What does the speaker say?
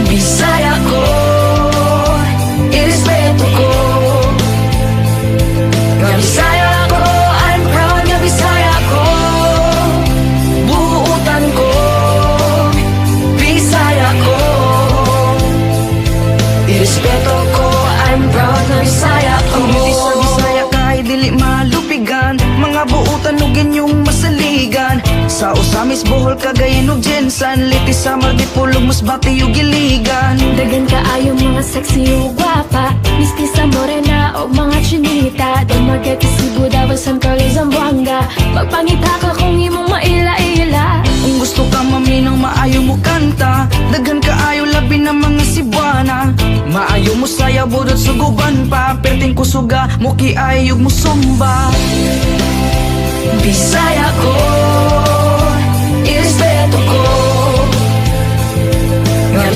Bisaya ko, irespeto ko. Nga Bisaya ko, I'm proud nga Bisaya ko. Buutan ko, Bisaya ko. Irespeto ko, I'm proud nga Bisaya ko. Ang dili sa Bisaya kay dili malupigan, mga buutan ug inyong masaligan. Sa Usamis, Bohol, Cagayan ug Jensan, Litis, Samar, Dipolog, Masbate ug Iligan. Dagan kaayo mga sexy ug gwapa, Mistisa, Morena o mga chinita. Dumagat Cebu, Davao, San Carlos, Zamboanga. Magpangita ka kung imong maila-ila. Kung gusto ka maminaw, maayo mo kanta. Daghan kaayo labi ng mga Cebuana. Maayo mo saya, budot suguban pa. Perting kusuga, muki ayog mo sumba. Bisaya ko, irespeto ko.